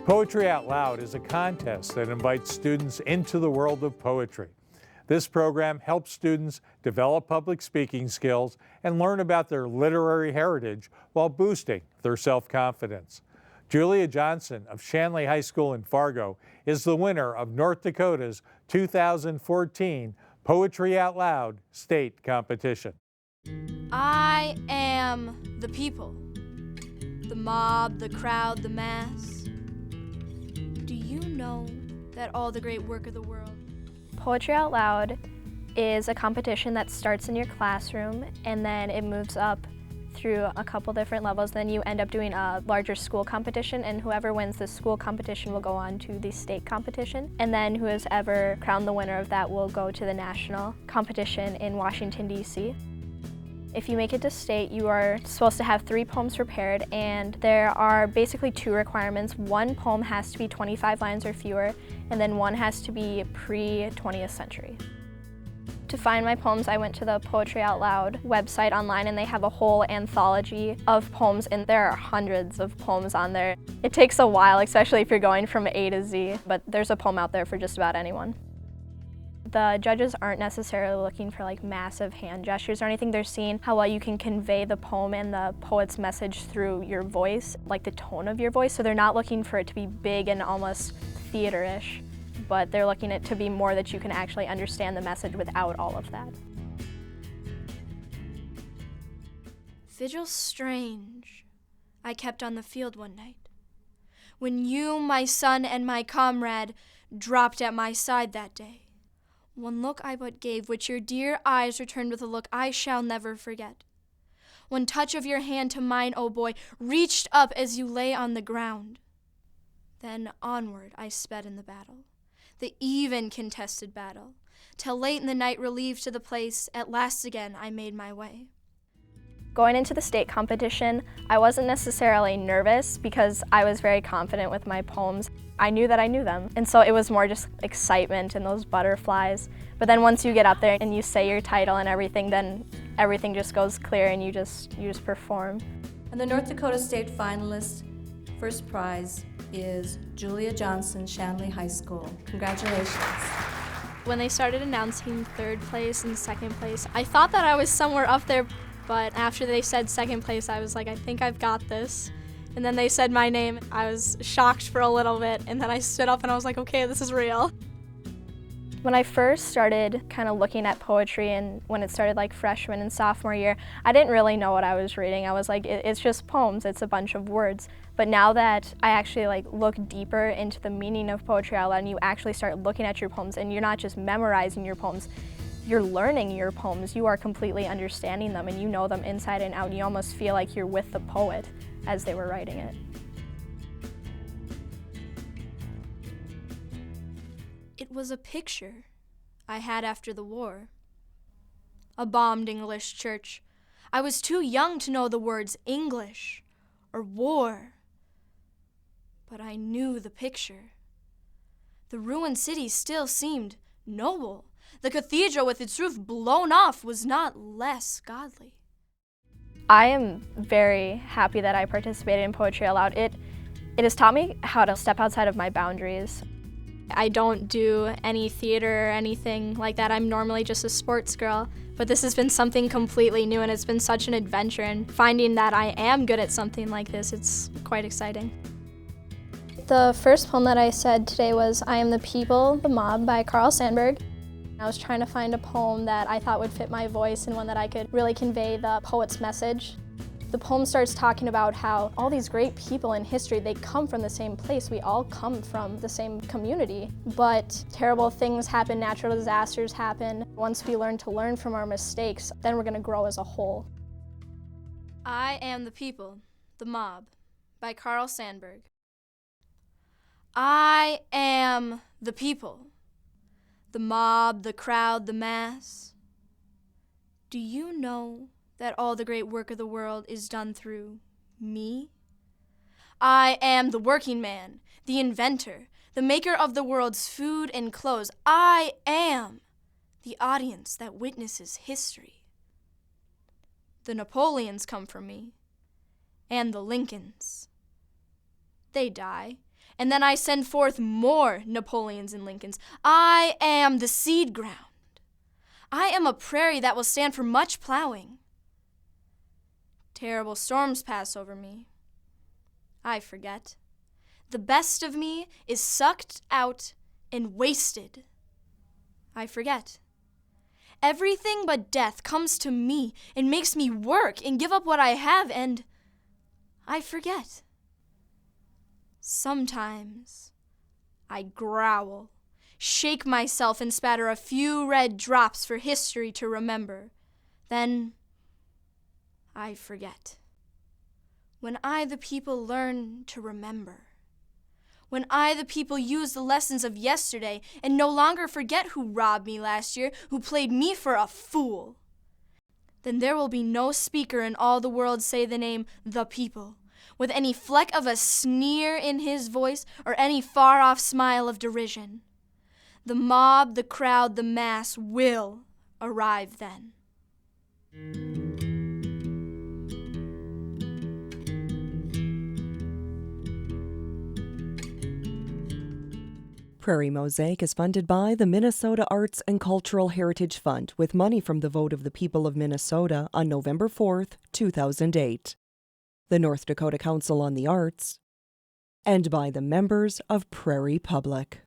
Poetry Out Loud is a contest that invites students into the world of poetry. This program helps students develop public speaking skills and learn about their literary heritage while boosting their self-confidence. Julia Johnson of Shanley High School in Fargo is the winner of North Dakota's 2014 Poetry Out Loud state competition. I am the people, the mob, the crowd, the mass. Do you know that all the great work of the world? Poetry Out Loud is a competition that starts in your classroom and then it moves up through a couple different levels. Then you end up doing a larger school competition, and whoever wins the school competition will go on to the state competition. And then who is ever crowned the winner of that will go to the national competition in Washington, D.C. If you make it to state, you are supposed to have 3 poems prepared, and there are basically 2 requirements. One poem has to be 25 lines or fewer, and then one has to be pre-20th century. To find my poems, I went to the Poetry Out Loud website online, and they have a whole anthology of poems, and there are hundreds of poems on there. It takes a while, especially if you're going from A to Z, but there's a poem out there for just about anyone. The judges aren't necessarily looking for like massive hand gestures or anything. They're seeing how well you can convey the poem and the poet's message through your voice, like the tone of your voice. So they're not looking for it to be big and almost theater-ish, but they're looking at it to be more that you can actually understand the message without all of that. Vigil strange I kept on the field one night, when you, my son and my comrade, dropped at my side that day. One look I but gave, which your dear eyes returned with a look I shall never forget. One touch of your hand to mine, O boy, reached up as you lay on the ground. Then onward I sped in the battle, the even contested battle, till late in the night relieved to the place, at last again I made my way. Going into the state competition, I wasn't necessarily nervous because I was very confident with my poems. I knew that I knew them, and so it was more just excitement and those butterflies. But then once you get up there and you say your title and everything, then everything just goes clear and you just perform. And the North Dakota State finalist, first prize, is Julia Johnson, Shanley High School. Congratulations. When they started announcing 3rd place and 2nd place, I thought that I was somewhere up there, but after they said 2nd place, I was like, I think I've got this. And then they said my name. I was shocked for a little bit, and then I stood up and I was like, okay, this is real. When I first started kind of looking at poetry, and when it started like freshman and sophomore year, I didn't really know what I was reading. I was like, it's just poems, it's a bunch of words. But now that I actually like look deeper into the meaning of poetry out loud, and you actually start looking at your poems, and you're not just memorizing your poems, you're learning your poems. You are completely understanding them, and you know them inside and out, and you almost feel like you're with the poet as they were writing it. It was a picture I had after the war. A bombed English church. I was too young to know the words English or war, but I knew the picture. The ruined city still seemed noble. The cathedral with its roof blown off was not less godly. I am very happy that I participated in Poetry Out Loud. It has taught me how to step outside of my boundaries. I don't do any theater or anything like that. I'm normally just a sports girl, but this has been something completely new, and it's been such an adventure, and finding that I am good at something like this, it's quite exciting. The first poem that I said today was I Am the People, the Mob by Carl Sandburg. I was trying to find a poem that I thought would fit my voice and one that I could really convey the poet's message. The poem starts talking about how all these great people in history, they come from the same place. We all come from the same community, but terrible things happen, natural disasters happen. Once we learn to learn from our mistakes, then we're going to grow as a whole. I Am the People, the Mob by Carl Sandburg. I am the people, the mob, the crowd, the mass. Do you know that all the great work of the world is done through me? I am the working man, the inventor, the maker of the world's food and clothes. I am the audience that witnesses history. The Napoleons come from me, and the Lincolns. They die, and then I send forth more Napoleons and Lincolns. I am the seed ground. I am a prairie that will stand for much plowing. Terrible storms pass over me. I forget. The best of me is sucked out and wasted. I forget. Everything but death comes to me and makes me work and give up what I have, and I forget. Sometimes I growl, shake myself, and spatter a few red drops for history to remember. Then I forget. When I, the people, learn to remember. When I, the people, use the lessons of yesterday and no longer forget who robbed me last year, who played me for a fool, then there will be no speaker in all the world say the name, the people, with any fleck of a sneer in his voice or any far-off smile of derision. The mob, the crowd, the mass will arrive then. Prairie Mosaic is funded by the Minnesota Arts and Cultural Heritage Fund with money from the vote of the people of Minnesota on November 4th, 2008, the North Dakota Council on the Arts, and by the members of Prairie Public.